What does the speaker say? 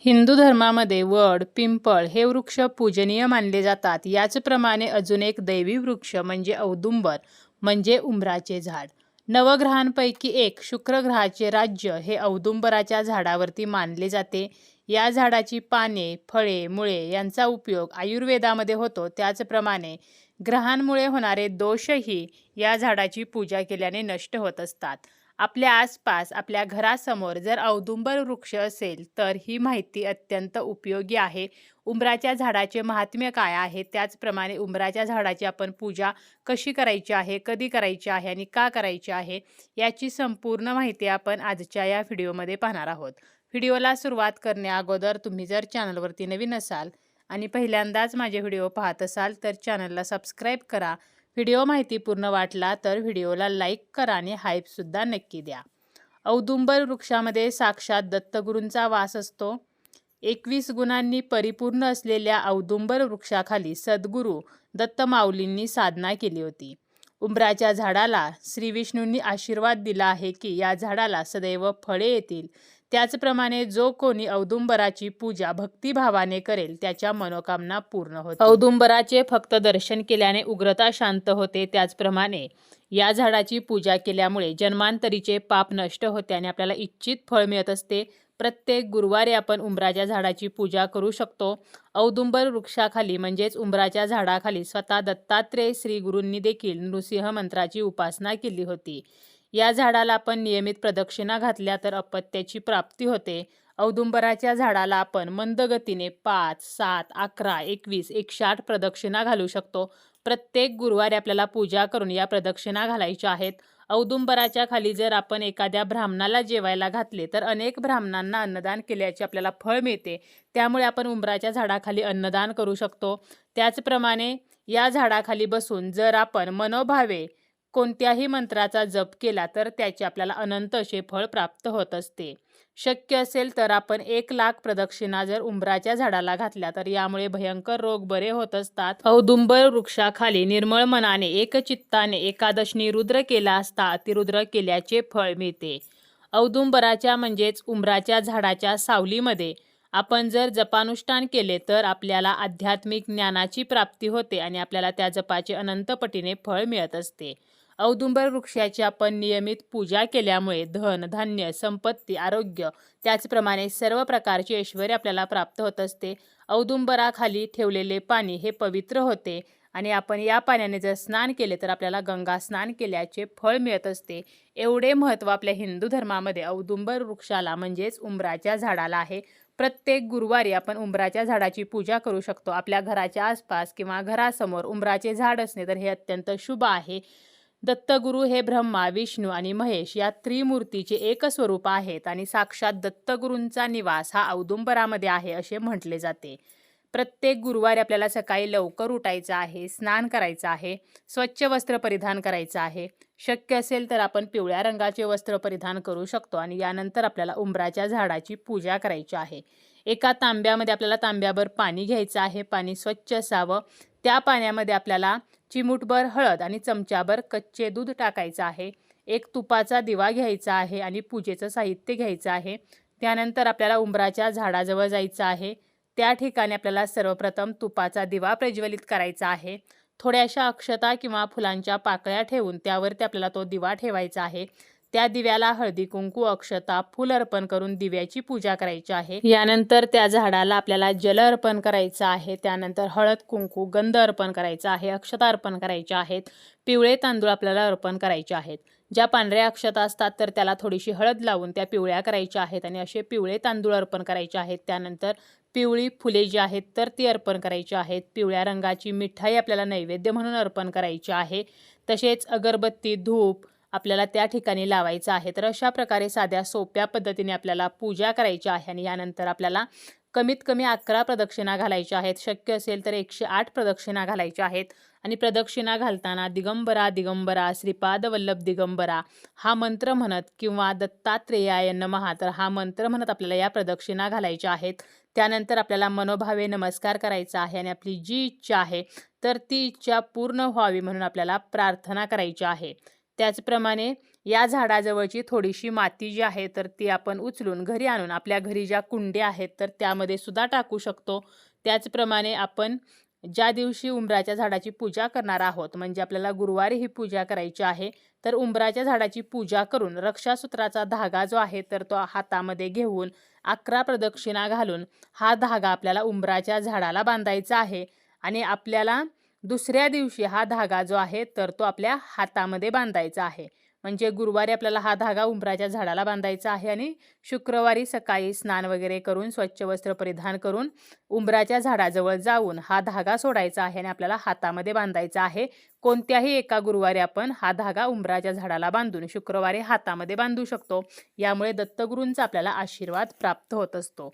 हिंदू धर्मामध्ये वड, पिंपळ हे वृक्ष पूजनीय मानले जातात. याचप्रमाणे अजून एक दैवी वृक्ष म्हणजे औदुंबर म्हणजे उंबराचे झाड. नवग्रहांपैकी एक शुक्र ग्रहाचे राज्य हे औदुंबराच्या झाडावरती मानले जाते. या झाडाची पाने, फळे, मुळे यांचा उपयोग आयुर्वेदामध्ये होतो. त्याचप्रमाणे ग्रहांमुळे होणारे दोषही या झाडाची पूजा केल्याने नष्ट होत असतात. आपल्या आसपास आपल्या घरासमोर जर औदुंबर वृक्ष असेल तर ही माहिती अत्यंत उपयोगी आहे. उंबराच्या झाडाचे महात्म्य काय आहे, त्याचप्रमाणे उंबराच्या झाडाची आपण पूजा कशी करायची आहे, कधी करायची आहे आणि का करायची आहे याची संपूर्ण माहिती आपण आजच्या या व्हिडिओमध्ये पाहणार आहोत. व्हिडिओला सुरुवात करण्या अगोदर तुम्ही जर चॅनलवरती नवीन असाल आणि पहिल्यांदाच माझे व्हिडिओ पाहत असाल तर चॅनलला सबस्क्राईब करा. व्हिडिओ माहितीपूर्ण वाटला तर व्हिडिओला लाईक करा आणि हाईपसुद्धा नक्की द्या. औदुंबर वृक्षामध्ये साक्षात दत्तगुरूंचा वास असतो. 21 गुणांनी परिपूर्ण असलेल्या औदुंबर वृक्षाखाली सद्गुरू दत्तमाऊलींनी साधना केली होती. उंबराच्या झाडाला श्री विष्णूंनी आशीर्वाद दिला आहे की या झाडाला सदैव फळे येतील. त्याचप्रमाणे जो कोणी औदुंबराची पूजा भक्तिभावाने करेल त्याच्या मनोकामना पूर्ण होतील. औदुंबराचे फक्त दर्शन केल्याने उग्रता शांत होते. त्याचप्रमाणे या झाडाची पूजा केल्यामुळे जन्मांतरीचे पाप नष्ट होते आणि आपल्याला इच्छित फळ मिळत असते. प्रत्येक गुरुवारी आपण उंबराच्या झाडाची पूजा करू शकतो. औदुंबर वृक्षाखाली म्हणजेच उंबराच्या झाडाखाली स्वतः दत्तात्रेय श्री गुरूंनी देखील नृसिंह मंत्राची उपासना केली होती. या झाडाला आपण नियमित प्रदक्षिणा घातल्या तर अपत्याची प्राप्ती होते. औदुंबराच्या झाडाला आपण मंद गतीने 5, 7, 11, 21, 108 प्रदक्षिणा घालू शकतो. प्रत्येक गुरुवारी आपल्याला पूजा करून या प्रदक्षिणा घालायच्या आहेत. औदुंबराच्या खाली जर आपण एखाद्या ब्राह्मणाला जेवायला घातले तर अनेक ब्राह्मणांना अन्नदान केल्याचे आपल्याला फळ मिळते. त्यामुळे आपण उंबराच्या झाडाखाली अन्नदान करू शकतो. त्याचप्रमाणे या झाडाखाली बसून जर आपण मनोभावे कोणत्याही मंत्राचा जप केला तर त्याचे आपल्याला अनंत असे फळ प्राप्त होत असते. शक्य असेल तर आपण 1,00,000 प्रदक्षिणा जर उंबराच्या झाडाला घातल्या तर यामुळे भयंकर रोग बरे होत असतात. औदुंबर वृक्षाखाली निर्मळ मनाने एकचित्ताने एकादशनी रुद्र केला असता अतिरुद्र केल्याचे फळ मिळते. औदुंबराच्या म्हणजेच उंबराच्या झाडाच्या सावलीमध्ये आपण जर जपानुष्ठान केले तर आपल्याला आध्यात्मिक ज्ञानाची प्राप्ती होते आणि आपल्याला त्या जपाचे अनंत पटीने फळ मिळत असते. औदुंबर वृक्षाची आपण नियमित पूजा केल्यामुळे धन, धान्य, संपत्ती, आरोग्य त्याचप्रमाणे सर्व प्रकारचे ऐश्वर्य आपल्याला प्राप्त होत असते. औदुंबराखाली ठेवलेले पाणी हे पवित्र होते आणि आपण या पाण्याने जर स्नान केले तर आपल्याला गंगा स्नान केल्याचे फळ मिळत असते. एवढे महत्त्व आपल्या हिंदू धर्मामध्ये औदुंबर वृक्षाला म्हणजेच उंबराच्या झाडाला आहे. प्रत्येक गुरुवारी आपण उंबराच्या झाडाची पूजा करू शकतो. आपल्या घराच्या आसपास किंवा घरासमोर उंबराचे झाड असणे तर हे अत्यंत शुभ आहे. दत्तगुरू हे ब्रह्मा, विष्णू आणि महेश या त्रिमूर्तीचे एक स्वरूप आहेत आणि साक्षात दत्तगुरूंचा निवास हा औदुंबरामध्ये आहे असे म्हटले जाते. प्रत्येक गुरुवारी आपल्याला सकाळी लवकर उठायचं आहे, स्नान करायचं आहे, स्वच्छ वस्त्र परिधान करायचं आहे. शक्य असेल तर आपण पिवळ्या रंगाचे वस्त्र परिधान करू शकतो आणि यानंतर आपल्याला उंबराच्या झाडाची पूजा करायची आहे. एका तांब्यामध्ये आपल्याला तांब्याभर पाणी घ्यायचं आहे. पाणी स्वच्छ असावं. त्या पाण्यामध्ये आपल्याला चिमूटभर हळद आणि चमचाभर कच्चे दूध टाकायचं आहे. एक तुपाचा दिवा घ्यायचा आहे आणि पूजेचं साहित्य घ्यायचं आहे. त्यानंतर आपल्याला उंबराच्या झाडाजवळ जायचं आहे. त्या ठिकाणी आपल्याला सर्वप्रथम तुपाचा दिवा प्रज्वलित करायचा आहे. थोड्याशा अक्षता किंवा फुलांच्या पाकळ्या ठेवून त्यावरती आपल्याला तो दिवा ठेवायचा आहे. त्या दिव्याला हळदी कुंकू, अक्षता, फूल अर्पण करून दिव्याची पूजा करायची आहे. यानंतर त्या झाडाला आपल्याला जल अर्पण करायचं आहे. त्यानंतर हळद कुंकू, गंध अर्पण करायचा आहे, अक्षता अर्पण करायच्या आहेत, पिवळे तांदूळ आपल्याला अर्पण करायचे आहेत. ज्या पांढऱ्या अक्षता असतात तर त्याला थोडीशी हळद लावून त्या पिवळ्या करायच्या आहेत आणि असे पिवळे तांदूळ अर्पण करायचे आहेत. त्यानंतर पिवळी फुले जी आहेत तर ती अर्पण करायची आहेत. पिवळ्या रंगाची मिठाई आपल्याला नैवेद्य म्हणून अर्पण करायची आहे. तसेच अगरबत्ती, धूप आपल्याला त्या ठिकाणी लावायचं आहे. तर अशा प्रकारे साध्या सोप्या पद्धतीने आपल्याला पूजा करायची आहे आणि यानंतर आपल्याला कमीत कमी 11 प्रदक्षिणा घालायच्या आहेत. शक्य असेल तर 108 प्रदक्षिणा घालायच्या आहेत आणि प्रदक्षिणा घालताना दिगंबरा दिगंबरा श्रीपाद वल्लभ दिगंबरा हा मंत्र म्हणत किंवा दत्तात्रेयाय नमः तर हा मंत्र म्हणत आपल्याला या प्रदक्षिणा घालायच्या आहेत. त्यानंतर आपल्याला मनोभावे नमस्कार करायचा आहे आणि आपली जी इच्छा आहे तर ती इच्छा पूर्ण व्हावी म्हणून आपल्याला प्रार्थना करायची आहे. त्याचप्रमाणे या झाडाजवळची थोडीशी माती जी आहे तर ती आपण उचलून घरी आणून आपल्या घरी ज्या कुंड्या आहेत तर त्यामध्ये सुद्धा टाकू शकतो. त्याचप्रमाणे आपण ज्या दिवशी उंबराच्या झाडाची पूजा करणार आहोत, म्हणजे आपल्याला गुरुवारी ही पूजा करायची आहे, तर उंबराच्या झाडाची पूजा करून रक्षासूत्राचा धागा जो आहे तर तो हातामध्ये घेऊन 11 प्रदक्षिणा घालून हा धागा आपल्याला उंबराच्या झाडाला बांधायचा आहे. आणि आपल्याला दुसऱ्या दिवशी हा धागा जो आहे तर तो आपल्या हातामध्ये बांधायचा आहे. म्हणजे गुरुवारी आपल्याला हा धागा उंबराच्या झाडाला बांधायचा आहे आणि शुक्रवारी सकाळी स्नान वगैरे करून स्वच्छ वस्त्र परिधान करून उंबराच्या झाडाजवळ जाऊन हा धागा सोडायचा आहे आणि आपल्याला हातामध्ये बांधायचा आहे. कोणत्याही एका गुरुवारी आपण हा धागा उंबराच्या झाडाला बांधून शुक्रवारी हातामध्ये बांधू शकतो. यामुळे दत्तगुरूंचा आपल्याला आशीर्वाद प्राप्त होत असतो.